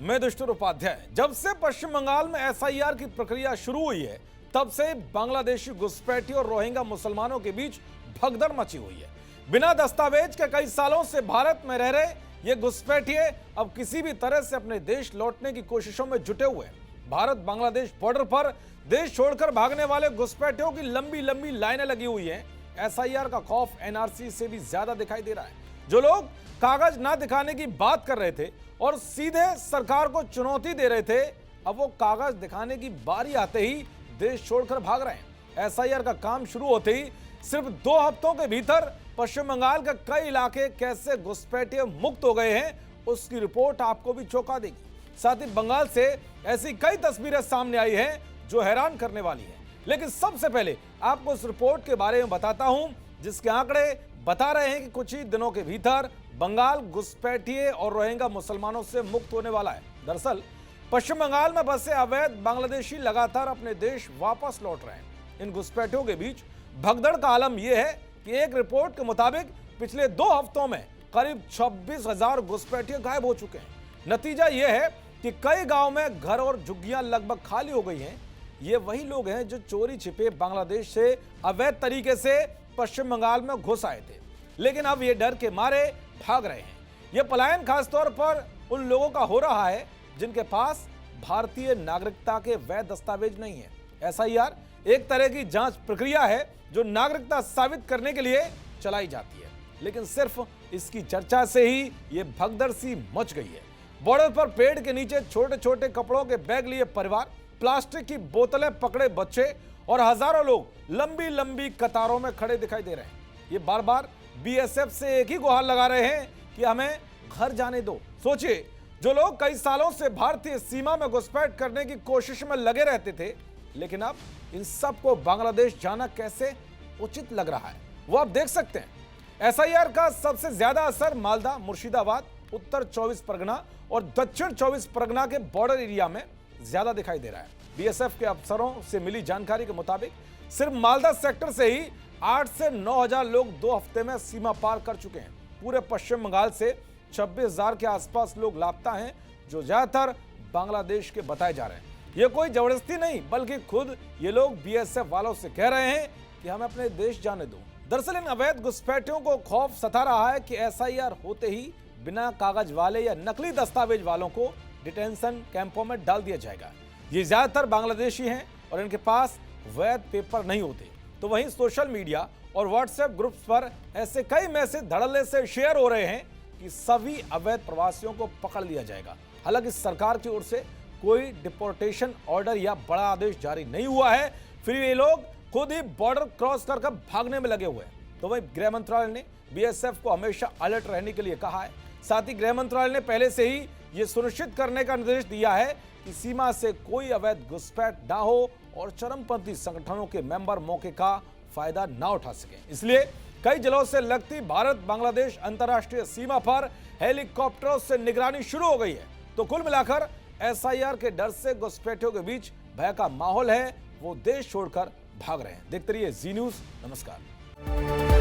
मैं दुष्टुर उपाध्याय। जब से पश्चिम बंगाल में एसआईआर की प्रक्रिया शुरू हुई है, तब से बांग्लादेशी घुसपैठी और रोहिंग्या मुसलमानों के बीच भगदड़ मची हुई है। बिना दस्तावेज के कई सालों से भारत में रह रहे ये घुसपैठिए अब किसी भी तरह से अपने देश लौटने की कोशिशों में जुटे हुए हैं। भारत बांग्लादेश बॉर्डर पर देश छोड़कर भागने वाले घुसपैठियों की लंबी लंबी लाइनें लगी हुई हैं। एसआईआर का खौफ एनआरसी से भी ज्यादा दिखाई दे रहा है। जो लोग कागज ना दिखाने की बात कर रहे थे और सीधे सरकार को चुनौती दे रहे थे, अब वो कागज दिखाने की बारी आते ही देश छोड़कर भाग रहे हैं। एसआईआर का काम शुरू होते ही सिर्फ 2 हफ्तों के भीतर पश्चिम बंगाल के कई इलाके कैसे घुसपैठिए मुक्त हो गए हैं, उसकी रिपोर्ट आपको भी चौंका देगी। साथ ही बंगाल से ऐसी कई तस्वीरें सामने आई हैं जो हैरान करने वाली हैं। लेकिन सबसे पहले आपको इस रिपोर्ट के बारे में बताता हूं, जिसके आंकड़े बता रहे हैं कि कुछ ही दिनों के भीतर बंगाल घुसपैठिए और रोहिंग्या मुसलमानों से मुक्त होने वाला है। दरअसल पश्चिम बंगाल में बसे अवैध बांग्लादेशी लगातार अपने देश वापस लौट रहे हैं। इन घुसपैठियों के बीच भगदड़ का आलम यह है कि एक रिपोर्ट के मुताबिक पिछले 2 हफ्तों में करीब 26,000 घुसपैठिए गायब हो चुके हैं। नतीजा यह है कि कई गांव में घर और झुग्गियां लगभग खाली हो गई हैं। ये वही लोग हैं जो चोरी छिपे बांग्लादेश से अवैध तरीके से पश्चिम बंगाल में घुस आए थे, लेकिन अब ये डर के मारे भाग रहे हैं। ये पलायन खासतौर पर उन लोगों का हो रहा है जिनके पास भारतीय नागरिकता के वैध दस्तावेज नहीं है। एसआईआर एक तरह की जांच प्रक्रिया है जो नागरिकता साबित करने के लिए चलाई जाती है, लेकिन सिर्फ इसकी चर्चा से ही ये भगदड़ सी मच गई है। बॉर्डर पर पेड़ के नीचे छोटे छोटे कपड़ों के बैग लिए परिवार, प्लास्टिक की बोतलें पकड़े बच्चे और हजारों लोग लंबी लंबी कतारों में खड़े दिखाई दे रहे हैं। ये बार बार बीएसएफ से एक ही गुहार लगा रहे हैं कि हमें घर जाने दो। सोचिए, जो लोग कई सालों से भारतीय सीमा में घुसपैठ करने की कोशिश में लगे रहते थे, लेकिन अब इन सबको बांग्लादेश जाना कैसे उचित लग रहा है, वो आप देख सकते हैं। एसआईआर का सबसे ज्यादा असर मालदा, मुर्शिदाबाद, उत्तर 24 परगना और दक्षिण 24 परगना के बॉर्डर एरिया में ज्यादा दिखाई दे रहा है। बीएसएफ के अफसरों से मिली जानकारी के मुताबिक सिर्फ मालदा सेक्टर से ही 8 से 9,000 लोग 2 हफ्ते में सीमा पार कर चुके हैं। पूरे पश्चिम बंगाल से 26,000 के आसपास लोग लापता हैं, जो ज्यादातर बांग्लादेश के बताए जा रहे हैं। ये कोई जबरदस्ती नहीं, बल्कि खुद ये लोग बीएसएफ वालों से कह रहे हैं कि हमें अपने देश जाने दो। दरअसल इन अवैध घुसपैठियों को खौफ सता रहा है कि एसआईआर होते ही बिना कागज वाले या नकली दस्तावेज वालों को डिटेंशन कैंपों में डाल दिया जाएगा। ये ज्यादातर बांग्लादेशी हैं और इनके पास वैध पेपर नहीं होते। तो वहीं सोशल मीडिया और व्हाट्सएप ग्रुप्स पर ऐसे कई मैसेज धड़ल्ले से शेयर हो रहे हैं कि सभी अवैध प्रवासियों को पकड़ लिया जाएगा। हालांकि सरकार की ओर से कोई डिपोर्टेशन ऑर्डर या बड़ा आदेश जारी नहीं हुआ है, फिर ये लोग खुद ही बॉर्डर क्रॉस कर भागने में लगे हुए हैं। तो वहीं गृह मंत्रालय ने बीएसएफ को हमेशा अलर्ट रहने के लिए कहा है। साथ ही गृह मंत्रालय ने पहले से ही ये सुनिश्चित करने का निर्देश दिया है कि सीमा से कोई अवैध घुसपैठ ना हो और चरमपंथी संगठनों के मेंबर मौके का फायदा ना उठा सकें। इसलिए कई जिलों से लगती भारत बांग्लादेश अंतर्राष्ट्रीय सीमा पर हेलीकॉप्टरों से निगरानी शुरू हो गई है। तो कुल मिलाकर एसआईआर के डर से घुसपैठियों के बीच भय का माहौल है, वो देश छोड़कर भाग रहे हैं। देखते रहिए जी न्यूज़। नमस्कार।